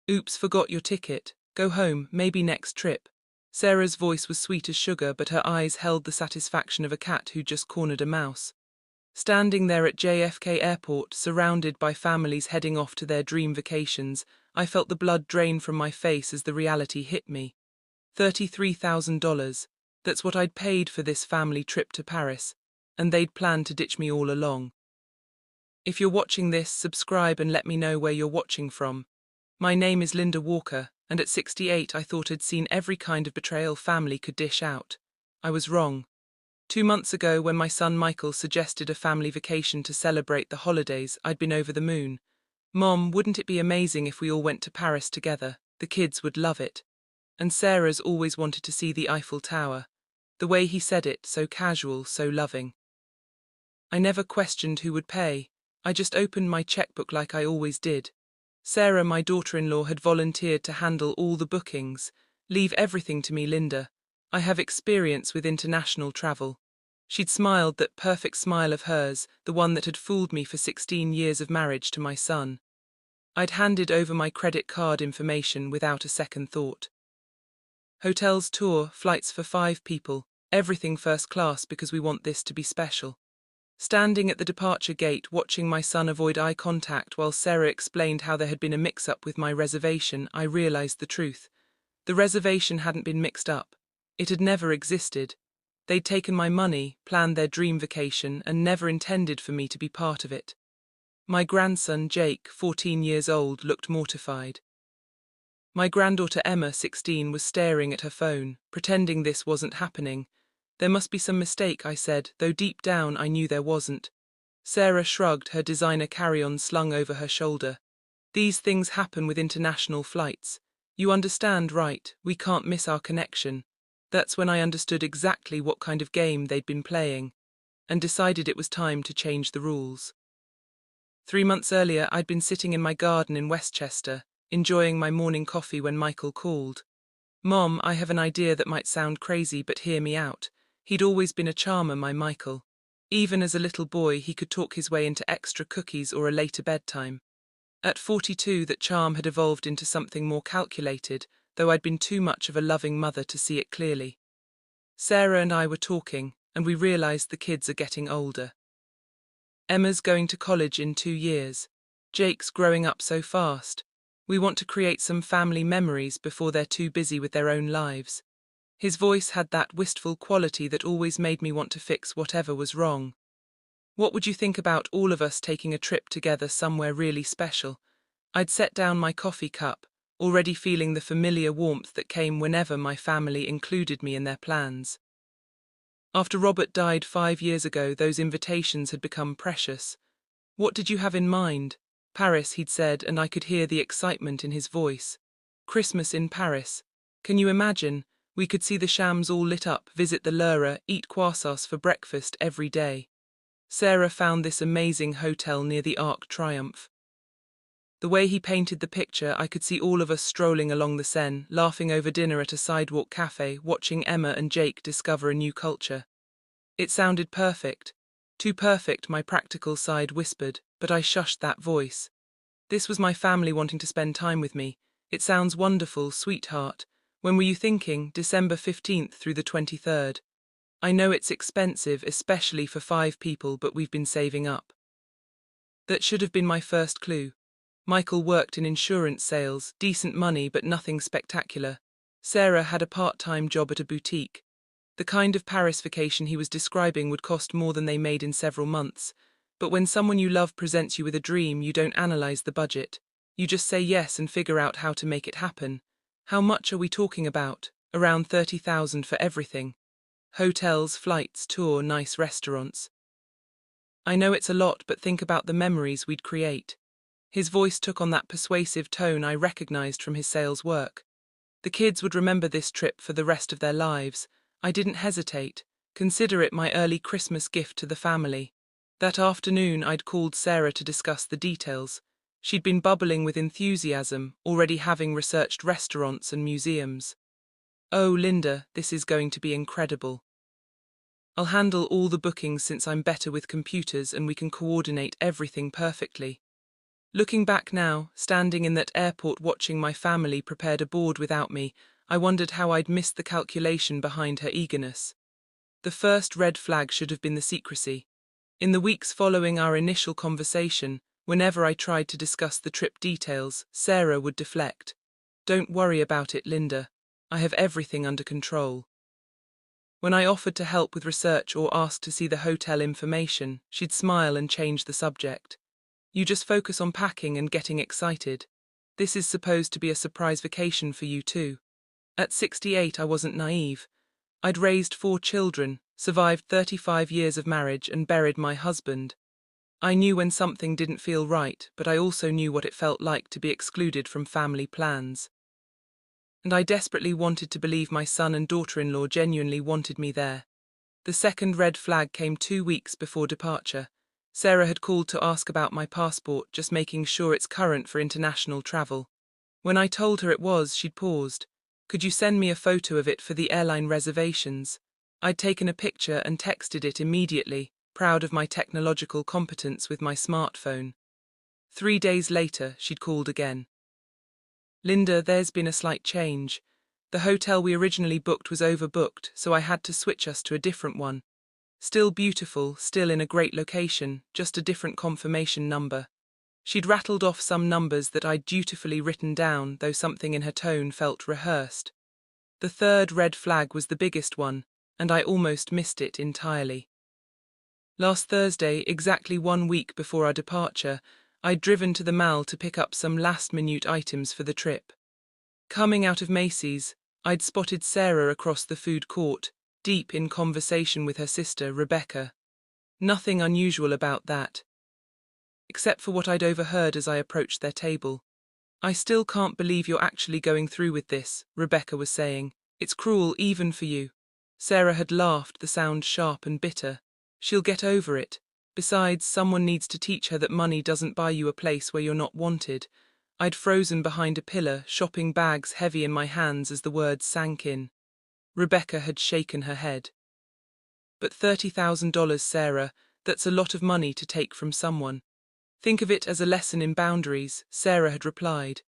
Oops, forgot your ticket. Go home, maybe next trip. Sarah's voice was sweet as sugar, but her eyes held the satisfaction of a cat who just cornered a mouse. Standing there at JFK Airport, surrounded by families heading off to their dream vacations, I felt the blood drain from my face as the reality hit me. $33,000. That's what I'd paid for this family trip to Paris, and they'd planned to ditch me all along. If you're watching this, subscribe and let me know where you're watching from. My name is Linda Walker, and at 68 I thought I'd seen every kind of betrayal family could dish out. I was wrong. 2 months ago, when my son Michael suggested a family vacation to celebrate the holidays, I'd been over the moon. Mom, wouldn't it be amazing if we all went to Paris together? The kids would love it. And Sarah's always wanted to see the Eiffel Tower. The way he said it, so casual, so loving. I never questioned who would pay. I just opened my checkbook like I always did. Sarah, my daughter-in-law, had volunteered to handle all the bookings. Leave everything to me, Linda. I have experience with international travel. She'd smiled, that perfect smile of hers, the one that had fooled me for 16 years of marriage to my son. I'd handed over my credit card information without a second thought. Hotels, tour, flights for 5 people, everything first class because we want this to be special. Standing at the departure gate, watching my son avoid eye contact while Sarah explained how there had been a mix-up with my reservation, I realized the truth. The reservation hadn't been mixed up. It had never existed. They'd taken my money, planned their dream vacation, and never intended for me to be part of it. My grandson, Jake, 14 years old, looked mortified. My granddaughter Emma, 16, was staring at her phone, pretending this wasn't happening. There must be some mistake, I said, though deep down I knew there wasn't. Sarah shrugged, her designer carry-on slung over her shoulder. These things happen with international flights. You understand, right? We can't miss our connection. That's when I understood exactly what kind of game they'd been playing, and decided it was time to change the rules. 3 months earlier, I'd been sitting in my garden in Westchester, enjoying my morning coffee when Michael called. Mom, I have an idea that might sound crazy, but hear me out. He'd always been a charmer, my Michael. Even as a little boy, he could talk his way into extra cookies or a later bedtime. At 42, that charm had evolved into something more calculated, though I'd been too much of a loving mother to see it clearly. Sarah and I were talking, and we realized the kids are getting older. Emma's going to college in 2 years. Jake's growing up so fast. We want to create some family memories before they're too busy with their own lives. His voice had that wistful quality that always made me want to fix whatever was wrong. What would you think about all of us taking a trip together somewhere really special? I'd set down my coffee cup, already feeling the familiar warmth that came whenever my family included me in their plans. After Robert died 5 years ago, those invitations had become precious. What did you have in mind? Paris, he'd said, and I could hear the excitement in his voice. Christmas in Paris. Can you imagine? We could see the shams all lit up, visit the Louvre, eat croissants for breakfast every day. Sarah found this amazing hotel near the Arc de Triomphe. The way he painted the picture, I could see all of us strolling along the Seine, laughing over dinner at a sidewalk cafe, watching Emma and Jake discover a new culture. It sounded perfect. Too perfect, my practical side whispered, but I shushed that voice. This was my family wanting to spend time with me. It sounds wonderful, sweetheart. When were you thinking? December 15th through the 23rd. I know it's expensive, especially for 5 people, but we've been saving up. That should have been my first clue. Michael worked in insurance sales, decent money but nothing spectacular. Sarah had a part-time job at a boutique. The kind of Paris vacation he was describing would cost more than they made in several months. But when someone you love presents you with a dream, you don't analyze the budget. You just say yes and figure out how to make it happen. How much are we talking about? Around 30,000 for everything. Hotels, flights, tour, nice restaurants. I know it's a lot, but think about the memories we'd create. His voice took on that persuasive tone I recognized from his sales work. The kids would remember this trip for the rest of their lives. I didn't hesitate. Consider it my early Christmas gift to the family. That afternoon, I'd called Sarah to discuss the details. She'd been bubbling with enthusiasm, already having researched restaurants and museums. Oh, Linda, this is going to be incredible. I'll handle all the bookings since I'm better with computers and we can coordinate everything perfectly. Looking back now, standing in that airport watching my family prepared a board without me, I wondered how I'd missed the calculation behind her eagerness. The first red flag should have been the secrecy. In the weeks following our initial conversation, whenever I tried to discuss the trip details, Sarah would deflect. "Don't worry about it, Linda. I have everything under control." When I offered to help with research or asked to see the hotel information, she'd smile and change the subject. "You just focus on packing and getting excited. This is supposed to be a surprise vacation for you too." At 68, I wasn't naive. I'd raised 4 children, survived 35 years of marriage and buried my husband. I knew when something didn't feel right, but I also knew what it felt like to be excluded from family plans. And I desperately wanted to believe my son and daughter-in-law genuinely wanted me there. The second red flag came 2 weeks before departure. Sarah had called to ask about my passport, just making sure it's current for international travel. When I told her it was, she'd paused. "Could you send me a photo of it for the airline reservations?" I'd taken a picture and texted it immediately, proud of my technological competence with my smartphone. 3 days later, she'd called again. "Linda, there's been a slight change. The hotel we originally booked was overbooked, so I had to switch us to a different one. Still beautiful, still in a great location, just a different confirmation number." She'd rattled off some numbers that I'd dutifully written down, though something in her tone felt rehearsed. The third red flag was the biggest one, and I almost missed it entirely. Last Thursday, exactly 1 week before our departure, I'd driven to the mall to pick up some last-minute items for the trip. Coming out of Macy's, I'd spotted Sarah across the food court, deep in conversation with her sister, Rebecca. Nothing unusual about that, except for what I'd overheard as I approached their table. "I still can't believe you're actually going through with this," Rebecca was saying. "It's cruel even for you." Sarah had laughed, the sound sharp and bitter. "She'll get over it. Besides, someone needs to teach her that money doesn't buy you a place where you're not wanted." I'd frozen behind a pillar, shopping bags heavy in my hands as the words sank in. Rebecca had shaken her head. "But $30,000, Sarah, that's a lot of money to take from someone." "Think of it as a lesson in boundaries," Sarah had replied.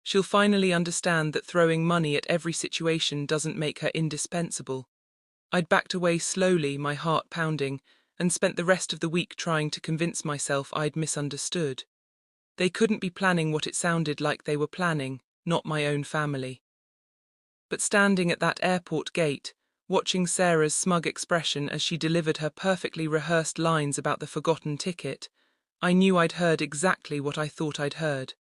"She'll finally understand that throwing money at every situation doesn't make her indispensable." I'd backed away slowly, my heart pounding, and spent the rest of the week trying to convince myself I'd misunderstood. They couldn't be planning what it sounded like they were planning, not my own family. But standing at that airport gate, watching Sarah's smug expression as she delivered her perfectly rehearsed lines about the forgotten ticket, I knew I'd heard exactly what I thought I'd heard.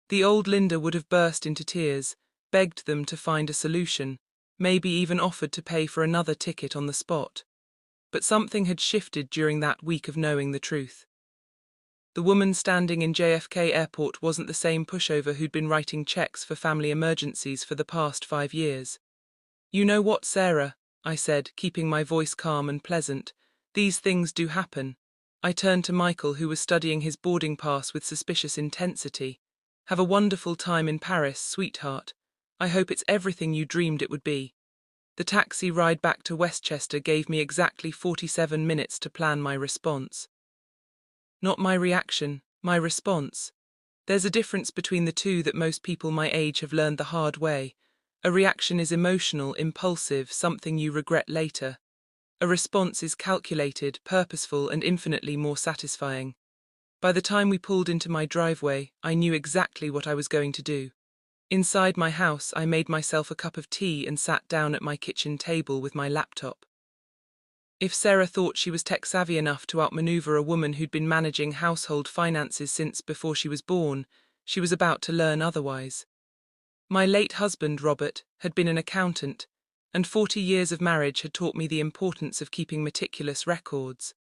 The old Linda would have burst into tears, begged them to find a solution, maybe even offered to pay for another ticket on the spot. But something had shifted during that week of knowing the truth. The woman standing in JFK Airport wasn't the same pushover who'd been writing checks for family emergencies for the past 5 years. "You know what, Sarah," I said, keeping my voice calm and pleasant, "these things do happen." I turned to Michael, who was studying his boarding pass with suspicious intensity. "Have a wonderful time in Paris, sweetheart. I hope it's everything you dreamed it would be." The taxi ride back to Westchester gave me exactly 47 minutes to plan my response. Not my reaction, my response. There's a difference between the two that most people my age have learned the hard way. A reaction is emotional, impulsive, something you regret later. A response is calculated, purposeful, and infinitely more satisfying. By the time we pulled into my driveway, I knew exactly what I was going to do. Inside my house, I made myself a cup of tea and sat down at my kitchen table with my laptop. If Sarah thought she was tech-savvy enough to outmaneuver a woman who'd been managing household finances since before she was born, she was about to learn otherwise. My late husband, Robert, had been an accountant, and 40 years of marriage had taught me the importance of keeping meticulous records.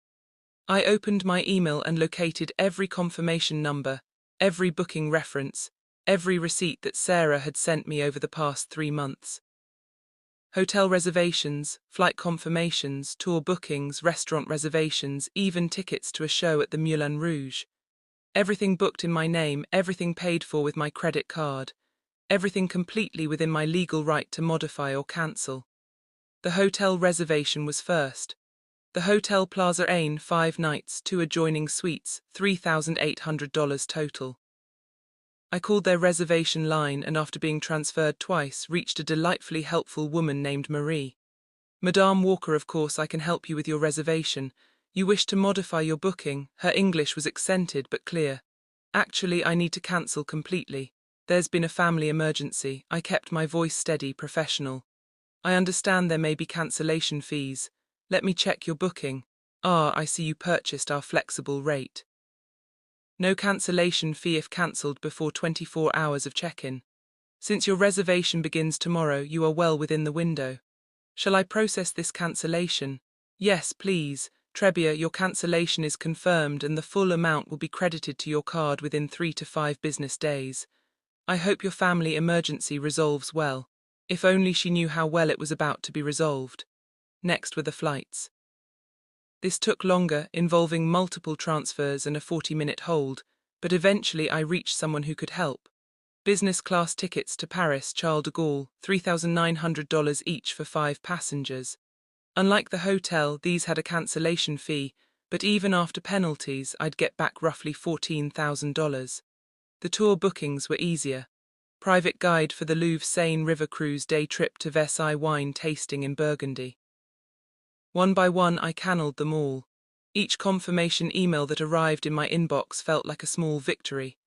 I opened my email and located every confirmation number, every booking reference, every receipt that Sarah had sent me over the past 3 months. Hotel reservations, flight confirmations, tour bookings, restaurant reservations, even tickets to a show at the Moulin Rouge. Everything booked in my name, everything paid for with my credit card, everything completely within my legal right to modify or cancel. The hotel reservation was first. The Hotel Plaza Ain, 5 nights, 2 adjoining suites, $3,800 total. I called their reservation line and after being transferred twice, reached a delightfully helpful woman named Marie. "Madame Walker, of course I can help you with your reservation. You wish to modify your booking." Her English was accented but clear. "Actually, I need to cancel completely. There's been a family emergency." I kept my voice steady, professional. "I understand there may be cancellation fees. Let me check your booking. Ah, I see you purchased our flexible rate. No cancellation fee if cancelled before 24 hours of check-in. Since your reservation begins tomorrow, you are well within the window. Shall I process this cancellation?" "Yes, please. Trebia, your cancellation is confirmed and the full amount will be credited to your card within 3 to 5 business days. I hope your family emergency resolves well." If only she knew how well it was about to be resolved. Next were the flights. This took longer, involving multiple transfers and a 40-minute hold, but eventually I reached someone who could help. Business class tickets to Paris, Charles de Gaulle, $3,900 each for 5 passengers. Unlike the hotel, these had a cancellation fee, but even after penalties, I'd get back roughly $14,000. The tour bookings were easier. Private guide for the Louvre Seine River cruise, day trip to Versailles, wine tasting in Burgundy. One by one I cannelled them all. Each confirmation email that arrived in my inbox felt like a small victory.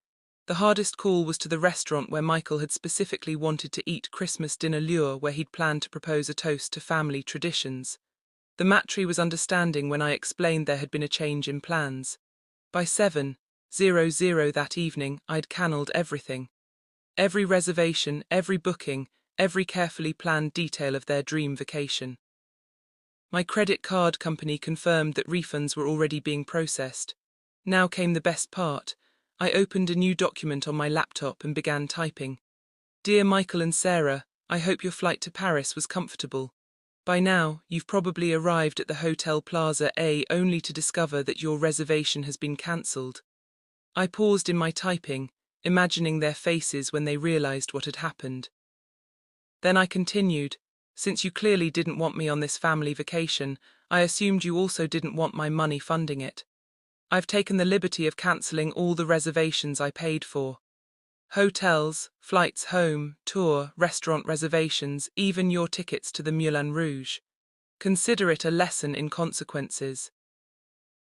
The hardest call was to the restaurant where Michael had specifically wanted to eat Christmas dinner lure, where he'd planned to propose a toast to family traditions. The matri was understanding when I explained there had been a change in plans. By 7:00 that evening, I'd cannelled everything. Every reservation, every booking, every carefully planned detail of their dream vacation. My credit card company confirmed that refunds were already being processed. Now came the best part. I opened a new document on my laptop and began typing. "Dear Michael and Sarah, I hope your flight to Paris was comfortable. By now, you've probably arrived at the Hotel Plaza A only to discover that your reservation has been cancelled." I paused in my typing, imagining their faces when they realized what had happened. Then I continued, "Since you clearly didn't want me on this family vacation, I assumed you also didn't want my money funding it. I've taken the liberty of cancelling all the reservations I paid for. Hotels, flights home, tour, restaurant reservations, even your tickets to the Moulin Rouge. Consider it a lesson in consequences.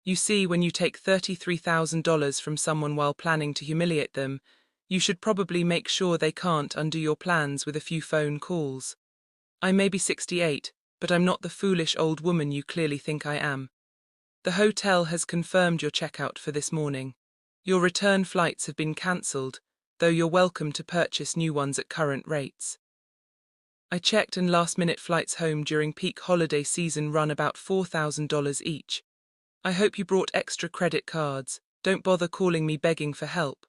You see, when you take $33,000 from someone while planning to humiliate them, you should probably make sure they can't undo your plans with a few phone calls. I may be 68, but I'm not the foolish old woman you clearly think I am. The hotel has confirmed your checkout for this morning. Your return flights have been cancelled, though you're welcome to purchase new ones at current rates." I checked, and last-minute flights home during peak holiday season run about $4,000 each. "I hope you brought extra credit cards. Don't bother calling me begging for help.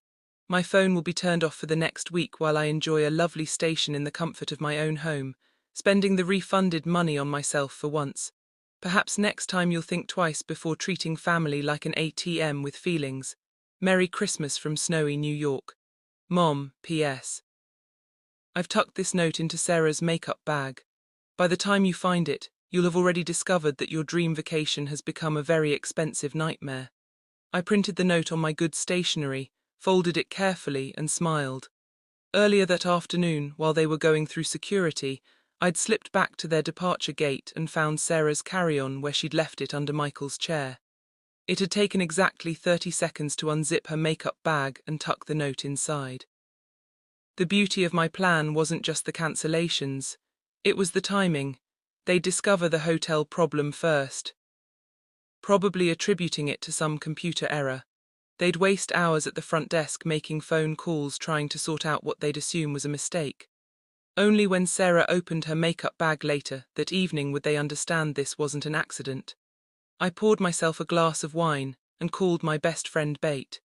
My phone will be turned off for the next week while I enjoy a lovely station in the comfort of my own home, spending the refunded money on myself for once. Perhaps next time you'll think twice before treating family like an ATM with feelings. Merry Christmas from snowy New York. Mom, P.S. I've tucked this note into Sarah's makeup bag. By the time you find it, you'll have already discovered that your dream vacation has become a very expensive nightmare." I printed the note on my good stationery, folded it carefully, and smiled. Earlier that afternoon, while they were going through security, I'd slipped back to their departure gate and found Sarah's carry-on where she'd left it under Michael's chair. It had taken exactly 30 seconds to unzip her makeup bag and tuck the note inside. The beauty of my plan wasn't just the cancellations, it was the timing. They'd discover the hotel problem first, probably attributing it to some computer error. They'd waste hours at the front desk making phone calls trying to sort out what they'd assume was a mistake. Only when Sarah opened her makeup bag later that evening would they understand this wasn't an accident. I poured myself a glass of wine and called my best friend Bate.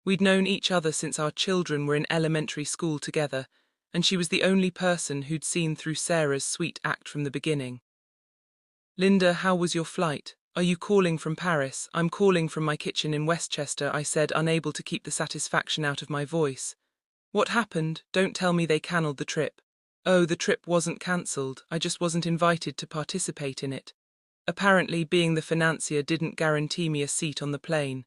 We'd known each other since our children were in elementary school together, and she was the only person who'd seen through Sarah's sweet act from the beginning. "Linda, how was your flight? Are you calling from Paris?" "I'm calling from my kitchen in Westchester," I said, unable to keep the satisfaction out of my voice. "What happened? Don't tell me they cancelled the trip." "Oh, the trip wasn't cancelled, I just wasn't invited to participate in it. Apparently, being the financier didn't guarantee me a seat on the plane.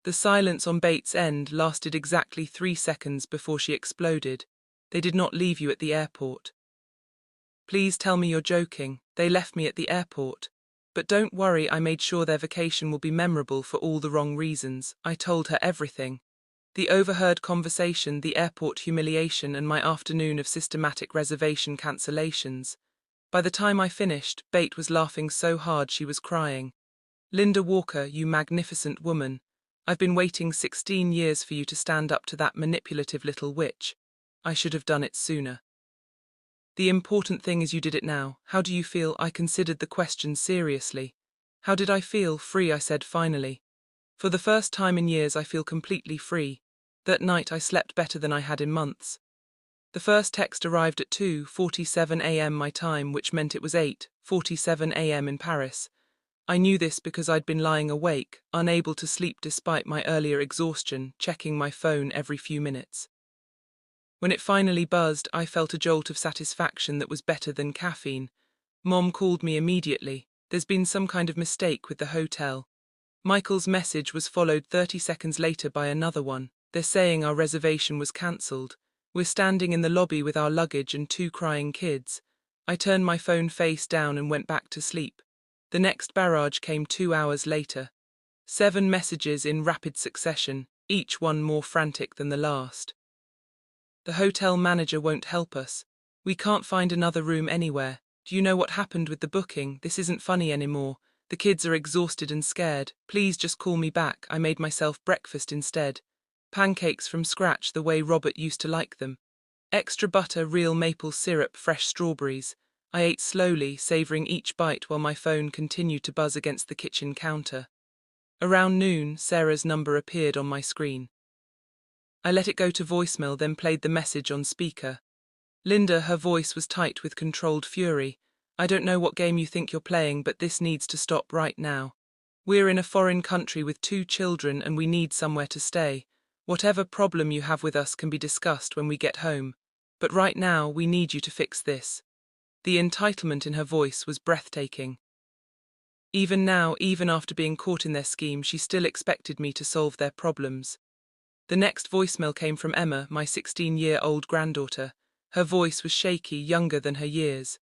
The silence on Bates' end lasted exactly 3 seconds before she exploded. They did not leave you at the airport. Please tell me you're joking. They left me at the airport. But don't worry, I made sure their vacation will be memorable for all the wrong reasons. I told her everything. The overheard conversation, the airport humiliation, and my afternoon of systematic reservation cancellations. By the time I finished, Bate was laughing so hard she was crying. Linda Walker, you magnificent woman. I've been waiting 16 years for you to stand up to that manipulative little witch. I should have done it sooner. The important thing is you did it now. How do you feel? I considered the question seriously. How did I feel? Free, I said finally. For the first time in years I feel completely free. That night I slept better than I had in months. The first text arrived at 2:47 a.m. my time, which meant it was 8:47 a.m. in Paris. I knew this because I'd been lying awake, unable to sleep despite my earlier exhaustion, checking my phone every few minutes. When it finally buzzed, I felt a jolt of satisfaction that was better than caffeine. Mom called me immediately. There's been some kind of mistake with the hotel. Michael's message was followed 30 seconds later by another one. They're saying our reservation was cancelled. We're standing in the lobby with our luggage and 2 crying kids. I turned my phone face down and went back to sleep. The next barrage came 2 hours later. 7 messages in rapid succession, each one more frantic than the last. The hotel manager won't help us. We can't find another room anywhere. Do you know what happened with the booking? This isn't funny anymore. The kids are exhausted and scared. Please just call me back. I made myself breakfast instead. Pancakes from scratch the way Robert used to like them. Extra butter, real maple syrup, fresh strawberries. I ate slowly, savoring each bite while my phone continued to buzz against the kitchen counter. Around noon, Sarah's number appeared on my screen. I let it go to voicemail, then played the message on speaker. Linda, her voice was tight with controlled fury. I don't know what game you think you're playing, but this needs to stop right now. We're in a foreign country with 2 children and we need somewhere to stay. Whatever problem you have with us can be discussed when we get home. But right now, we need you to fix this. The entitlement in her voice was breathtaking. Even now, even after being caught in their scheme, she still expected me to solve their problems. The next voicemail came from Emma, my 16-year-old granddaughter. Her voice was shaky, younger than her years.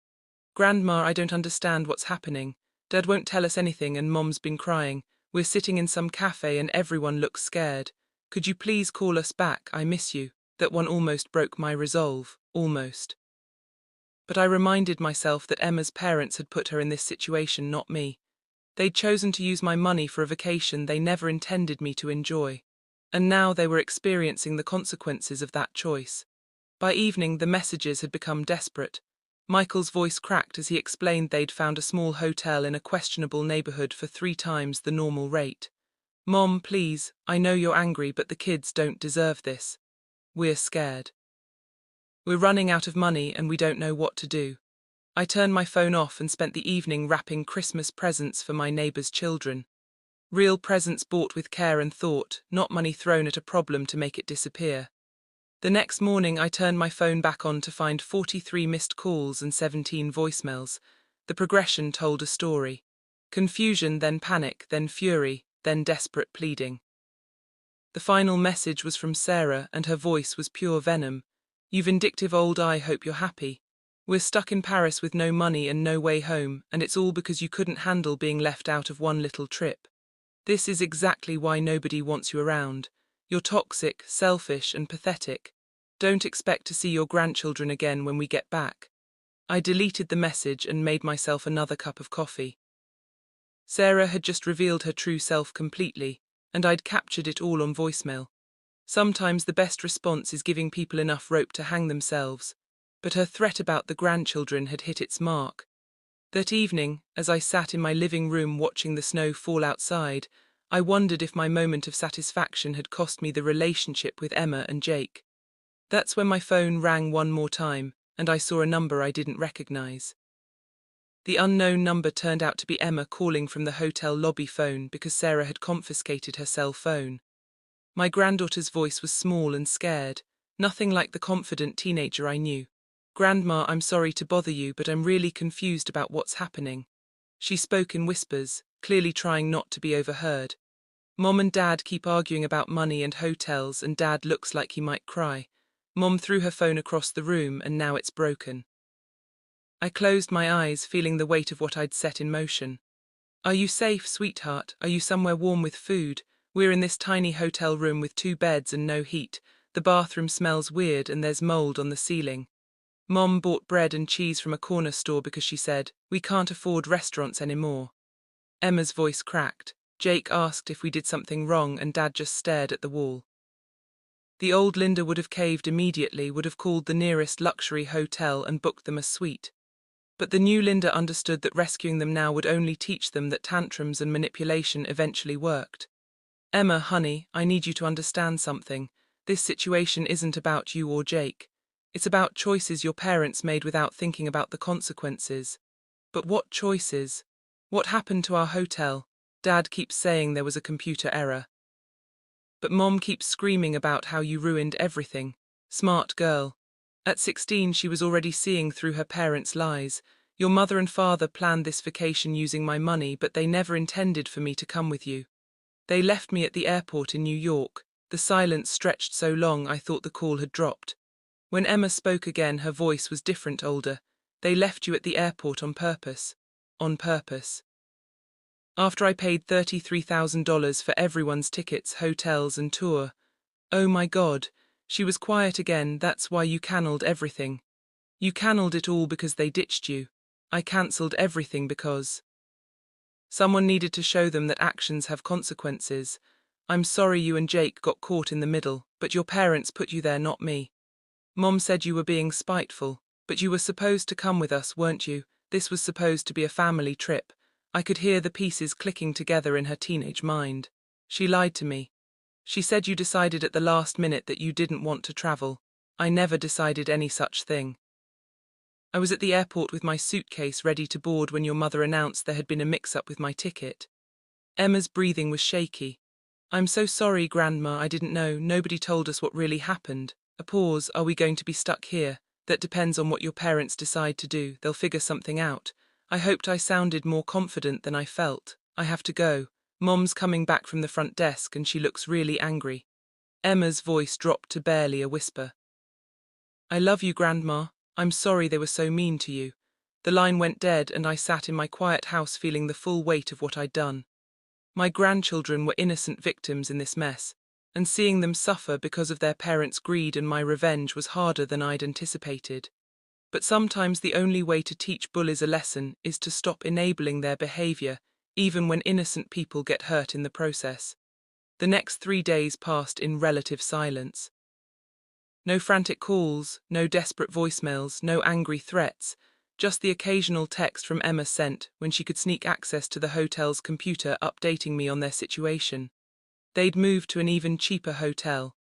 Grandma, I don't understand what's happening. Dad won't tell us anything and Mom's been crying. We're sitting in some cafe and everyone looks scared. Could you please call us back? I miss you. That one almost broke my resolve. Almost. But I reminded myself that Emma's parents had put her in this situation, not me. They'd chosen to use my money for a vacation they never intended me to enjoy. And now they were experiencing the consequences of that choice. By evening, the messages had become desperate. Michael's voice cracked as he explained they'd found a small hotel in a questionable neighborhood for 3 times the normal rate. Mom, please, I know you're angry, but the kids don't deserve this. We're scared. We're running out of money and we don't know what to do. I turned my phone off and spent the evening wrapping Christmas presents for my neighbor's children. Real presents bought with care and thought, not money thrown at a problem to make it disappear. The next morning I turned my phone back on to find 43 missed calls and 17 voicemails. The progression told a story. Confusion, then panic, then fury, then desperate pleading. The final message was from Sarah and her voice was pure venom. You vindictive old, I hope you're happy. We're stuck in Paris with no money and no way home, and it's all because you couldn't handle being left out of one little trip. This is exactly why nobody wants you around. You're toxic, selfish, and pathetic. Don't expect to see your grandchildren again when we get back. I deleted the message and made myself another cup of coffee. Sarah had just revealed her true self completely, and I'd captured it all on voicemail. Sometimes the best response is giving people enough rope to hang themselves, but her threat about the grandchildren had hit its mark. That evening, as I sat in my living room watching the snow fall outside, I wondered if my moment of satisfaction had cost me the relationship with Emma and Jake. That's when my phone rang one more time, and I saw a number I didn't recognize. The unknown number turned out to be Emma calling from the hotel lobby phone because Sarah had confiscated her cell phone. My granddaughter's voice was small and scared, nothing like the confident teenager I knew. Grandma, I'm sorry to bother you, but I'm really confused about what's happening. She spoke in whispers, clearly trying not to be overheard. Mom and Dad keep arguing about money and hotels, and Dad looks like he might cry. Mom threw her phone across the room and now it's broken. I closed my eyes, feeling the weight of what I'd set in motion. Are you safe, sweetheart? Are you somewhere warm with food? We're in this tiny hotel room with 2 beds and no heat. The bathroom smells weird and there's mold on the ceiling. Mom bought bread and cheese from a corner store because she said, we can't afford restaurants anymore. Emma's voice cracked. Jake asked if we did something wrong and Dad just stared at the wall. The old Linda would have caved immediately, would have called the nearest luxury hotel and booked them a suite. But the new Linda understood that rescuing them now would only teach them that tantrums and manipulation eventually worked. Emma, honey, I need you to understand something. This situation isn't about you or Jake. It's about choices your parents made without thinking about the consequences. But what choices? What happened to our hotel? Dad keeps saying there was a computer error. But Mom keeps screaming about how you ruined everything. Smart girl. At 16 she was already seeing through her parents' lies. Your mother and father planned this vacation using my money, but they never intended for me to come with you. They left me at the airport in New York. The silence stretched so long I thought the call had dropped. When Emma spoke again, her voice was different, older. They left you at the airport on purpose. On purpose. After I paid $33,000 for everyone's tickets, hotels and tour. Oh my God. She was quiet again. That's why you cannelled everything. You cannelled it all because they ditched you. I cancelled everything because someone needed to show them that actions have consequences. I'm sorry you and Jake got caught in the middle, but your parents put you there, not me. Mom said you were being spiteful, but you were supposed to come with us, weren't you? This was supposed to be a family trip. I could hear the pieces clicking together in her teenage mind. She lied to me. She said you decided at the last minute that you didn't want to travel. I never decided any such thing. I was at the airport with my suitcase ready to board when your mother announced there had been a mix-up with my ticket. Emma's breathing was shaky. I'm so sorry, Grandma, I didn't know. Nobody told us what really happened. A pause. Are we going to be stuck here? That depends on what your parents decide to do. They'll figure something out. I hoped I sounded more confident than I felt. I have to go. Mom's coming back from the front desk and she looks really angry. Emma's voice dropped to barely a whisper. I love you, Grandma. I'm sorry they were so mean to you. The line went dead and I sat in my quiet house feeling the full weight of what I'd done. My grandchildren were innocent victims in this mess, and seeing them suffer because of their parents' greed and my revenge was harder than I'd anticipated. But sometimes the only way to teach bullies a lesson is to stop enabling their behavior, even when innocent people get hurt in the process. The next 3 days passed in relative silence. No frantic calls, no desperate voicemails, no angry threats, just the occasional text from Emma sent when she could sneak access to the hotel's computer updating me on their situation. They'd moved to an even cheaper hotel.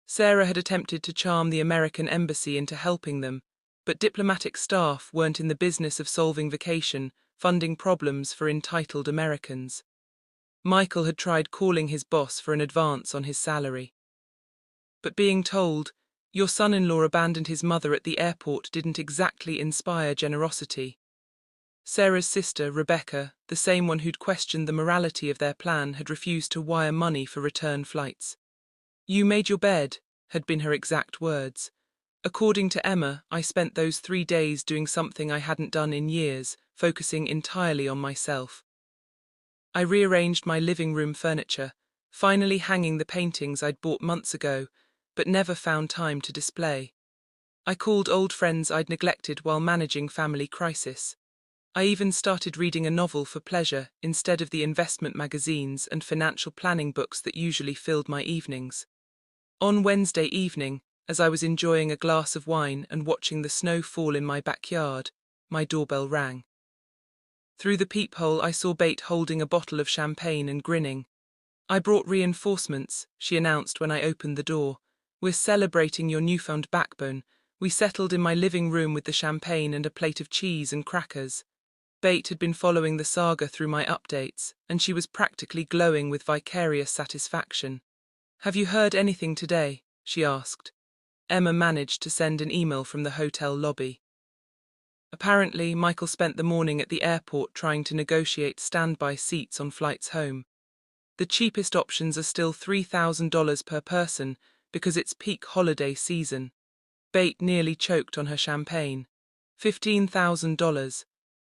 Sarah had attempted to charm the American embassy into helping them, but diplomatic staff weren't in the business of solving vacation, funding problems for entitled Americans. Michael had tried calling his boss for an advance on his salary. But being told, your son-in-law abandoned his mother at the airport didn't exactly inspire generosity. Sarah's sister, Rebecca, the same one who'd questioned the morality of their plan, had refused to wire money for return flights. You made your bed, had been her exact words. According to Emma, I spent those 3 days doing something I hadn't done in years, focusing entirely on myself. I rearranged my living room furniture, finally hanging the paintings I'd bought months ago, but never found time to display. I called old friends I'd neglected while managing family crisis. I even started reading a novel for pleasure instead of the investment magazines and financial planning books that usually filled my evenings. On Wednesday evening, as I was enjoying a glass of wine and watching the snow fall in my backyard, my doorbell rang. Through the peephole I saw Bate holding a bottle of champagne and grinning. I brought reinforcements, she announced when I opened the door. We're celebrating your newfound backbone. We settled in my living room with the champagne and a plate of cheese and crackers. Bate had been following the saga through my updates, and she was practically glowing with vicarious satisfaction. Have you heard anything today? She asked. Emma managed to send an email from the hotel lobby. Apparently, Michael spent the morning at the airport trying to negotiate standby seats on flights home. The cheapest options are still $3,000 per person because it's peak holiday season. Bate nearly choked on her champagne. $15,000.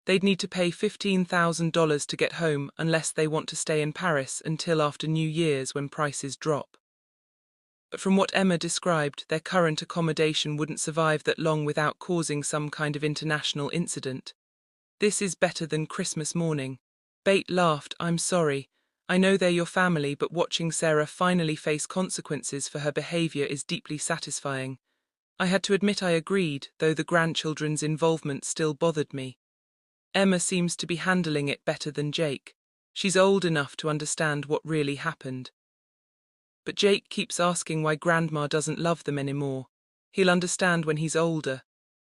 They'd need to pay $15,000 to get home unless they want to stay in Paris until after New Year's when prices drop. But from what Emma described, their current accommodation wouldn't survive that long without causing some kind of international incident. This is better than Christmas morning. Bate laughed. I'm sorry. I know they're your family, but watching Sarah finally face consequences for her behavior is deeply satisfying. I had to admit I agreed, though the grandchildren's involvement still bothered me. Emma seems to be handling it better than Jake. She's old enough to understand what really happened. But Jake keeps asking why Grandma doesn't love them anymore. He'll understand when he's older.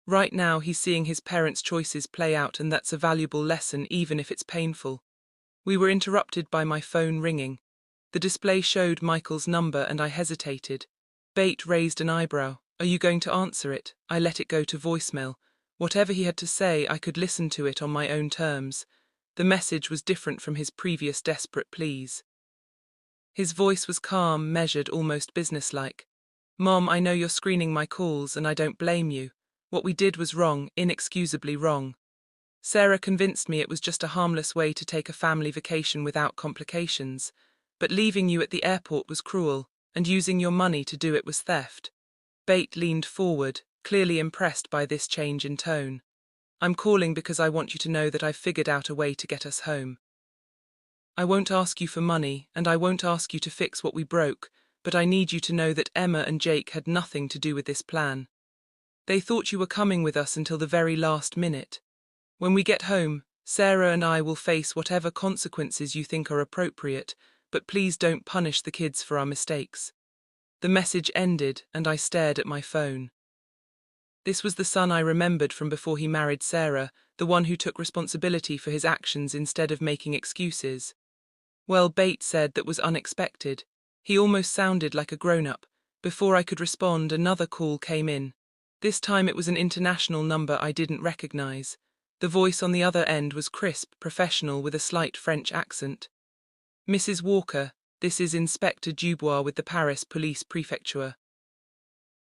Right now he's seeing his parents' choices play out, and that's a valuable lesson even if it's painful. We were interrupted by my phone ringing. The display showed Michael's number and I hesitated. Bate raised an eyebrow. Are you going to answer it? I let it go to voicemail. Whatever he had to say, I could listen to it on my own terms. The message was different from his previous desperate pleas. His voice was calm, measured, almost businesslike. Mom, I know you're screening my calls and I don't blame you. What we did was wrong, inexcusably wrong. Sarah convinced me it was just a harmless way to take a family vacation without complications. But leaving you at the airport was cruel, and using your money to do it was theft. Bate leaned forward, clearly impressed by this change in tone. I'm calling because I want you to know that I've figured out a way to get us home. I won't ask you for money, and I won't ask you to fix what we broke, but I need you to know that Emma and Jake had nothing to do with this plan. They thought you were coming with us until the very last minute. When we get home, Sarah and I will face whatever consequences you think are appropriate, but please don't punish the kids for our mistakes. The message ended, and I stared at my phone. This was the son I remembered from before he married Sarah, the one who took responsibility for his actions instead of making excuses. Well, Bate said that was unexpected. He almost sounded like a grown-up. Before I could respond, another call came in. This time it was an international number I didn't recognize. The voice on the other end was crisp, professional, with a slight French accent. Mrs. Walker, this is Inspector Dubois with the Paris Police Prefecture.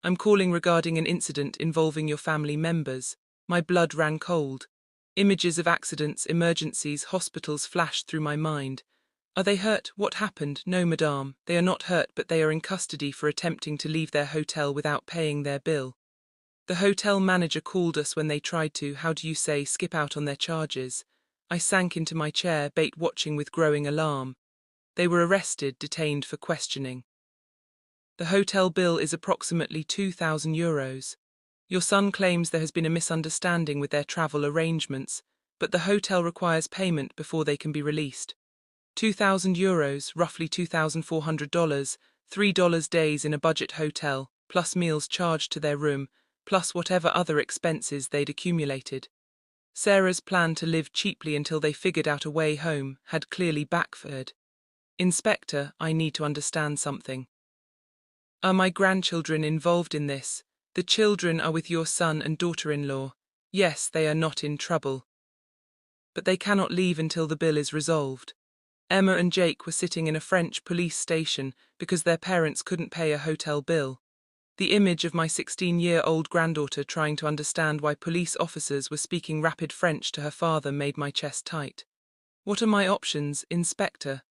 I'm calling regarding an incident involving your family members. My blood ran cold. Images of accidents, emergencies, hospitals flashed through my mind. Are they hurt? What happened? No, madame, they are not hurt, but they are in custody for attempting to leave their hotel without paying their bill. The hotel manager called us when they tried to, how do you say, skip out on their charges. I sank into my chair, Bate watching with growing alarm. They were arrested, detained for questioning. The hotel bill is approximately €2,000. Your son claims there has been a misunderstanding with their travel arrangements, but the hotel requires payment before they can be released. €2,000, roughly $2,400, $3 days in a budget hotel, plus meals charged to their room, plus whatever other expenses they'd accumulated. Sarah's plan to live cheaply until they figured out a way home had clearly backfired. Inspector, I need to understand something. Are my grandchildren involved in this? The children are with your son and daughter-in-law. Yes, they are not in trouble. But they cannot leave until the bill is resolved. Emma and Jake were sitting in a French police station because their parents couldn't pay a hotel bill. The image of my 16-year-old granddaughter trying to understand why police officers were speaking rapid French to her father made my chest tight. What are my options, Inspector?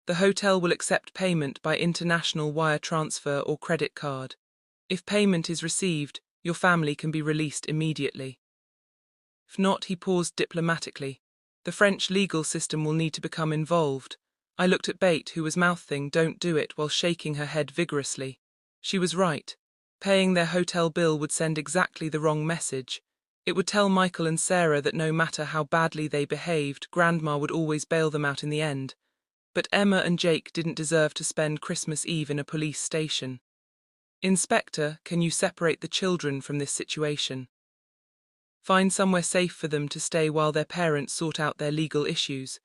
The hotel will accept payment by international wire transfer or credit card. If payment is received, your family can be released immediately. If not, he paused diplomatically. The French legal system will need to become involved. I looked at Bate, who was mouthing, "Don't do it," while shaking her head vigorously. She was right. Paying their hotel bill would send exactly the wrong message. It would tell Michael and Sarah that no matter how badly they behaved, Grandma would always bail them out in the end. But Emma and Jake didn't deserve to spend Christmas Eve in a police station. Inspector, can you separate the children from this situation? Find somewhere safe for them to stay while their parents sort out their legal issues.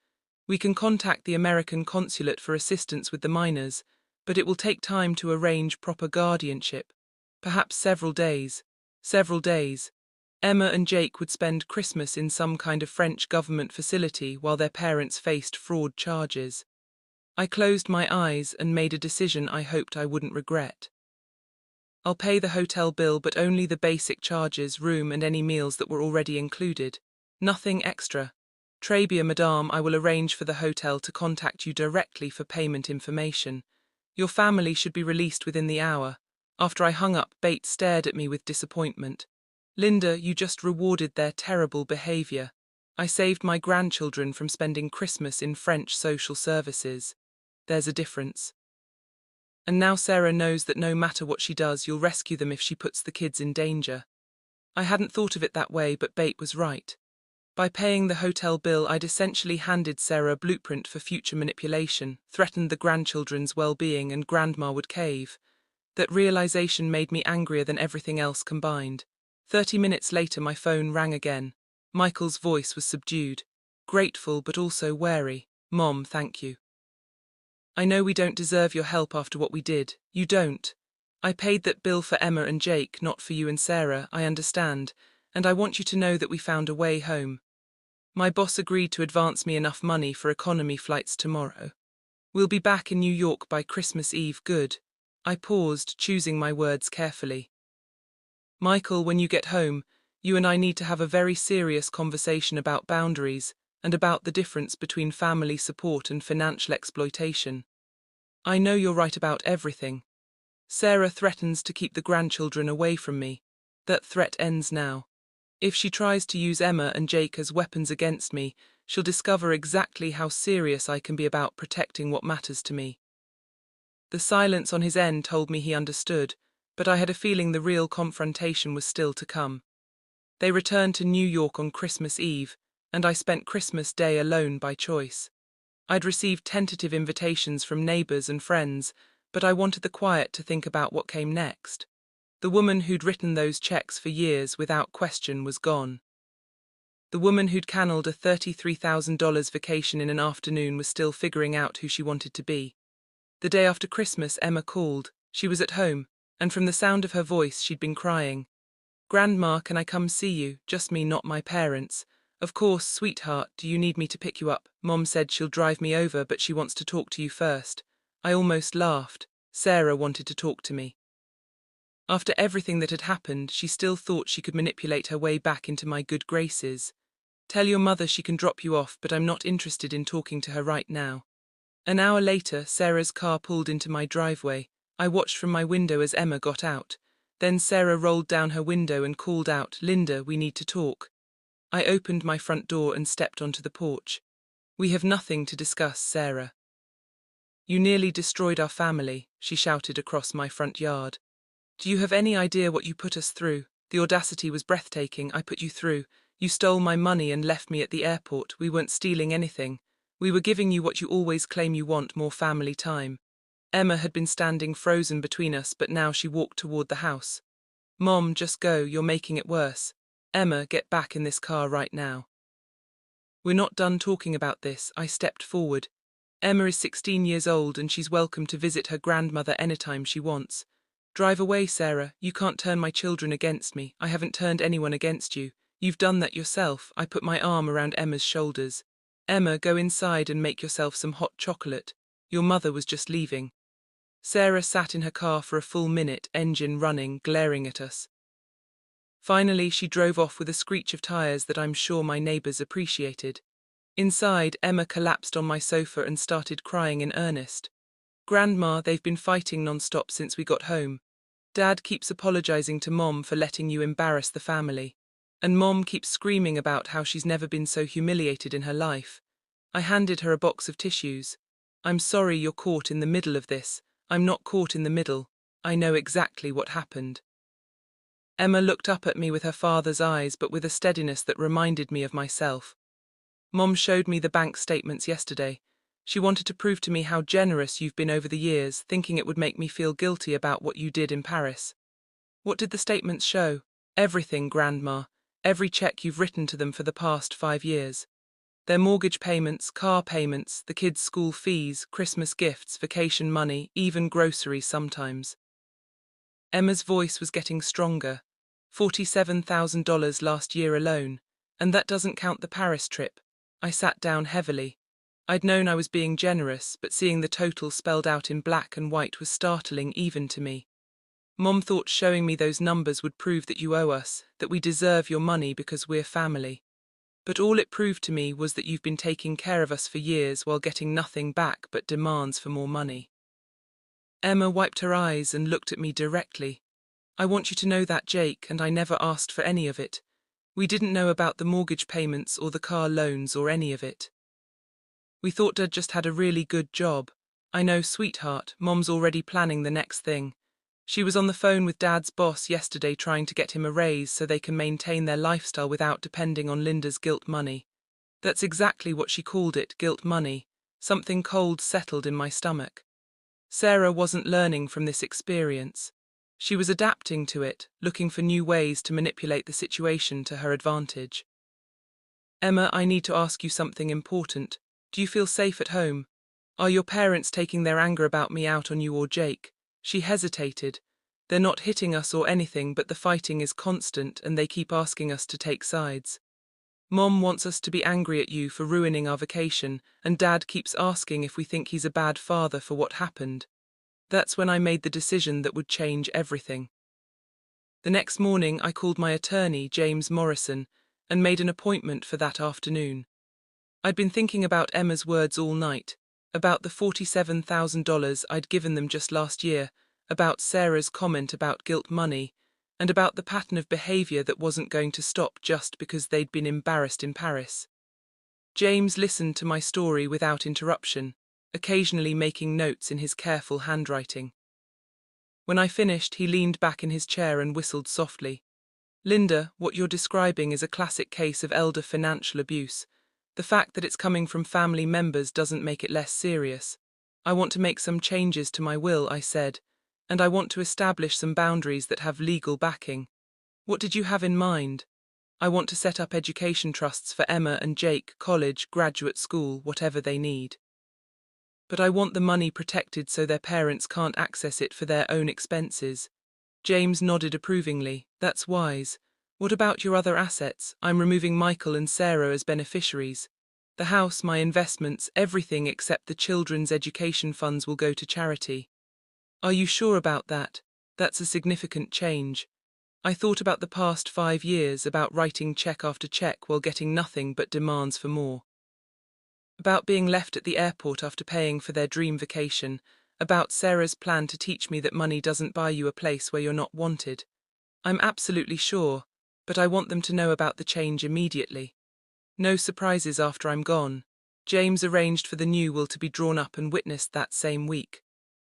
We can contact the American consulate for assistance with the minors, but it will take time to arrange proper guardianship. Perhaps several days. Several days. Emma and Jake would spend Christmas in some kind of French government facility while their parents faced fraud charges. I closed my eyes and made a decision I hoped I wouldn't regret. I'll pay the hotel bill, but only the basic charges, room and any meals that were already included. Nothing extra. Très bien, madame, I will arrange for the hotel to contact you directly for payment information. Your family should be released within the hour. After I hung up, Bates stared at me with disappointment. Linda, you just rewarded their terrible behavior. I saved my grandchildren from spending Christmas in French social services. There's a difference. And now Sarah knows that no matter what she does, you'll rescue them if she puts the kids in danger. I hadn't thought of it that way, but Bate was right. By paying the hotel bill, I'd essentially handed Sarah a blueprint for future manipulation, threatened the grandchildren's well-being, and Grandma would cave. That realization made me angrier than everything else combined. 30 minutes later, my phone rang again. Michael's voice was subdued, grateful but also wary. Mom, thank you. I know we don't deserve your help after what we did. You don't. I paid that bill for Emma and Jake, not for you and Sarah, I understand, and I want you to know that we found a way home. My boss agreed to advance me enough money for economy flights tomorrow. We'll be back in New York by Christmas Eve. Good. I paused, choosing my words carefully. Michael, when you get home, you and I need to have a very serious conversation about boundaries and about the difference between family support and financial exploitation. I know you're right about everything. Sarah threatens to keep the grandchildren away from me. That threat ends now. If she tries to use Emma and Jake as weapons against me, she'll discover exactly how serious I can be about protecting what matters to me. The silence on his end told me he understood, but I had a feeling the real confrontation was still to come. They returned to New York on Christmas Eve, and I spent Christmas Day alone by choice. I'd received tentative invitations from neighbors and friends, but I wanted the quiet to think about what came next. The woman who'd written those checks for years without question was gone. The woman who'd canned a $33,000 vacation in an afternoon was still figuring out who she wanted to be. The day after Christmas, Emma called. She was at home, and from the sound of her voice, she'd been crying. "Grandma, can I come see you? Just me, not my parents." "Of course, sweetheart, do you need me to pick you up?" "Mom said she'll drive me over, but she wants to talk to you first." I almost laughed. Sarah wanted to talk to me. After everything that had happened, she still thought she could manipulate her way back into my good graces. "Tell your mother she can drop you off, but I'm not interested in talking to her right now." An hour later, Sarah's car pulled into my driveway. I watched from my window as Emma got out. Then Sarah rolled down her window and called out, "Linda, we need to talk." I opened my front door and stepped onto the porch. "We have nothing to discuss, Sarah." "You nearly destroyed our family," she shouted across my front yard. "Do you have any idea what you put us through? The audacity was breathtaking. I put you through. You stole my money and left me at the airport. We weren't stealing anything. We were giving you what you always claim you want, more family time." Emma had been standing frozen between us, but now she walked toward the house. "Mom, just go, you're making it worse." "Emma, get back in this car right now." "We're not done talking about this." I stepped forward. "Emma is 16 years old and she's welcome to visit her grandmother anytime she wants." "Drive away, Sarah. You can't turn my children against me. I haven't turned anyone against you. You've done that yourself." I put my arm around Emma's shoulders. "Emma, go inside and make yourself some hot chocolate. Your mother was just leaving." Sarah sat in her car for a full minute, engine running, glaring at us. Finally, she drove off with a screech of tires that I'm sure my neighbors appreciated. Inside, Emma collapsed on my sofa and started crying in earnest. "Grandma, they've been fighting non-stop since we got home. Dad keeps apologizing to Mom for letting you embarrass the family. And Mom keeps screaming about how she's never been so humiliated in her life." I handed her a box of tissues. "I'm sorry you're caught in the middle of this." "I'm not caught in the middle. I know exactly what happened." Emma looked up at me with her father's eyes, but with a steadiness that reminded me of myself. "Mom showed me the bank statements yesterday. She wanted to prove to me how generous you've been over the years, thinking it would make me feel guilty about what you did in Paris." "What did the statements show?" "Everything, Grandma. Every check you've written to them for the past 5 years. Their mortgage payments, car payments, the kids' school fees, Christmas gifts, vacation money, even groceries sometimes." Emma's voice was getting stronger. $47,000 last year alone, and that doesn't count the Paris trip. I sat down heavily. I'd known I was being generous, but seeing the total spelled out in black and white was startling even to me. Mom thought showing me those numbers would prove that you owe us, that we deserve your money because we're family. But all it proved to me was that you've been taking care of us for years while getting nothing back but demands for more money. Emma wiped her eyes and looked at me directly. I want you to know that, Jake, and I never asked for any of it. We didn't know about the mortgage payments or the car loans or any of it. We thought Dad just had a really good job. I know, sweetheart, Mom's already planning the next thing. She was on the phone with Dad's boss yesterday trying to get him a raise so they can maintain their lifestyle without depending on Linda's guilt money. That's exactly what she called it, guilt money. Something cold settled in my stomach. Sarah wasn't learning from this experience. She was adapting to it, looking for new ways to manipulate the situation to her advantage. Emma, I need to ask you something important. Do you feel safe at home? Are your parents taking their anger about me out on you or Jake? She hesitated. They're not hitting us or anything, but the fighting is constant and they keep asking us to take sides. Mom wants us to be angry at you for ruining our vacation, and Dad keeps asking if we think he's a bad father for what happened. That's when I made the decision that would change everything. The next morning I called my attorney, James Morrison, and made an appointment for that afternoon. I'd been thinking about Emma's words all night, about the $47,000 I'd given them just last year, about Sarah's comment about guilt money, and about the pattern of behavior that wasn't going to stop just because they'd been embarrassed in Paris. James listened to my story without interruption, occasionally making notes in his careful handwriting. When I finished, he leaned back in his chair and whistled softly. Linda, what you're describing is a classic case of elder financial abuse. The fact that it's coming from family members doesn't make it less serious. I want to make some changes to my will, I said, and I want to establish some boundaries that have legal backing. What did you have in mind? I want to set up education trusts for Emma and Jake, college, graduate school, whatever they need. But I want the money protected so their parents can't access it for their own expenses. James nodded approvingly. That's wise. What about your other assets? I'm removing Michael and Sarah as beneficiaries. The house, my investments, everything except the children's education funds will go to charity. Are you sure about that? That's a significant change. I thought about the past 5 years, about writing check after check while getting nothing but demands for more. About being left at the airport after paying for their dream vacation, about Sarah's plan to teach me that money doesn't buy you a place where you're not wanted. I'm absolutely sure, but I want them to know about the change immediately. No surprises after I'm gone. James arranged for the new will to be drawn up and witnessed that same week.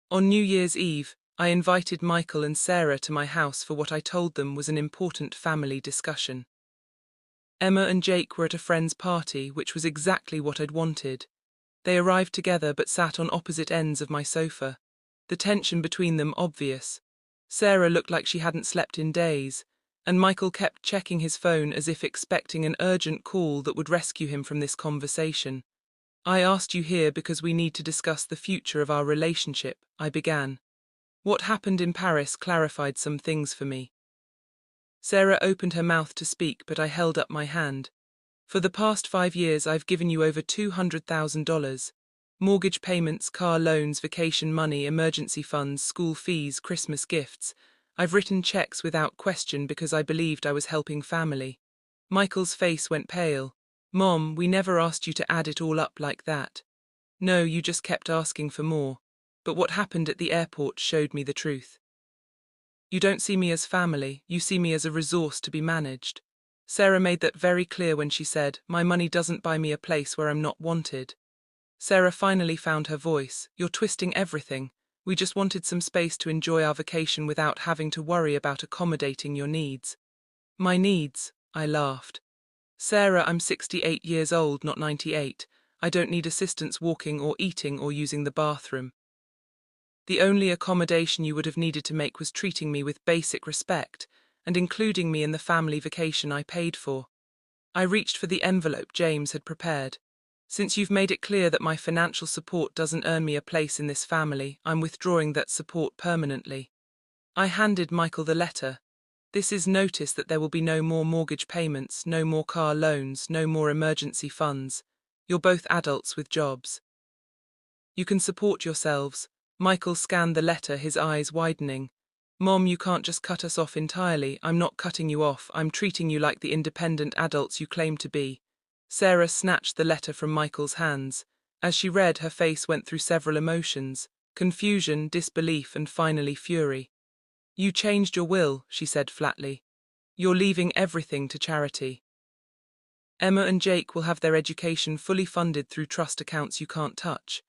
On New Year's Eve, I invited Michael and Sarah to my house for what I told them was an important family discussion. Emma and Jake were at a friend's party, which was exactly what I'd wanted. They arrived together but sat on opposite ends of my sofa. The tension between them obvious. Sarah looked like she hadn't slept in days, and Michael kept checking his phone as if expecting an urgent call that would rescue him from this conversation. I asked you here because we need to discuss the future of our relationship, I began. What happened in Paris clarified some things for me. Sarah opened her mouth to speak, but I held up my hand. For the past 5 years I've given you over $200,000. Mortgage payments, car loans, vacation money, emergency funds, school fees, Christmas gifts. I've written checks without question because I believed I was helping family. Michael's face went pale. Mom, we never asked you to add it all up like that. No, you just kept asking for more. But what happened at the airport showed me the truth. You don't see me as family, you see me as a resource to be managed. Sarah made that very clear when she said, my money doesn't buy me a place where I'm not wanted. Sarah finally found her voice. You're twisting everything. We just wanted some space to enjoy our vacation without having to worry about accommodating your needs. My needs? I laughed. Sarah, I'm 68 years old, not 98. I don't need assistance walking or eating or using the bathroom. The only accommodation you would have needed to make was treating me with basic respect and including me in the family vacation I paid for. I reached for the envelope James had prepared. Since you've made it clear that my financial support doesn't earn me a place in this family, I'm withdrawing that support permanently. I handed Michael the letter. This is notice that there will be no more mortgage payments, no more car loans, no more emergency funds. You're both adults with jobs. You can support yourselves. Michael scanned the letter, his eyes widening. Mom, you can't just cut us off entirely. I'm not cutting you off. I'm treating you like the independent adults you claim to be. Sarah snatched the letter from Michael's hands. As she read, her face went through several emotions: confusion, disbelief, and finally fury. You changed your will, she said flatly. You're leaving everything to charity. Emma and Jake will have their education fully funded through trust accounts you can't touch.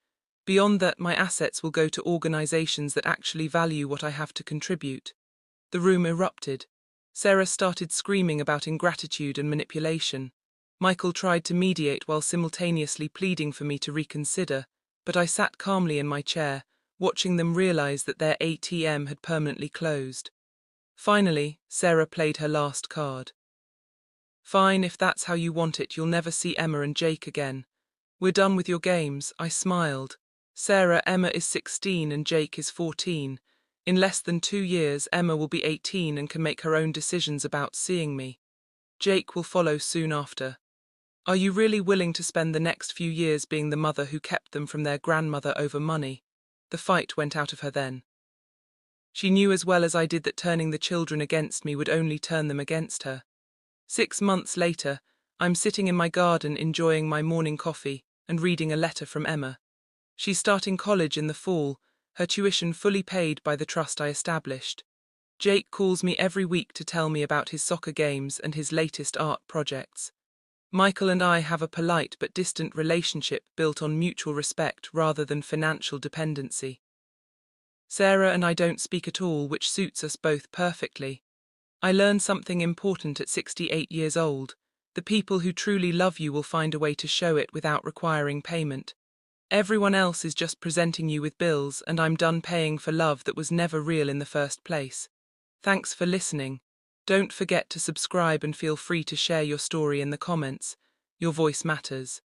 Beyond that, my assets will go to organizations that actually value what I have to contribute. The room erupted. Sarah started screaming about ingratitude and manipulation. Michael tried to mediate while simultaneously pleading for me to reconsider, but I sat calmly in my chair, watching them realize that their ATM had permanently closed. Finally, Sarah played her last card. Fine, if that's how you want it, you'll never see Emma and Jake again. We're done with your games, I smiled. Sarah, Emma is 16 and Jake is 14. In less than 2 years, Emma will be 18 and can make her own decisions about seeing me. Jake will follow soon after. Are you really willing to spend the next few years being the mother who kept them from their grandmother over money? The fight went out of her then. She knew as well as I did that turning the children against me would only turn them against her. 6 months later, I'm sitting in my garden enjoying my morning coffee and reading a letter from Emma. She's starting college in the fall, her tuition fully paid by the trust I established. Jake calls me every week to tell me about his soccer games and his latest art projects. Michael and I have a polite but distant relationship built on mutual respect rather than financial dependency. Sarah and I don't speak at all, which suits us both perfectly. I learned something important at 68 years old. The people who truly love you will find a way to show it without requiring payment. Everyone else is just presenting you with bills, and I'm done paying for love that was never real in the first place. Thanks for listening. Don't forget to subscribe and feel free to share your story in the comments. Your voice matters.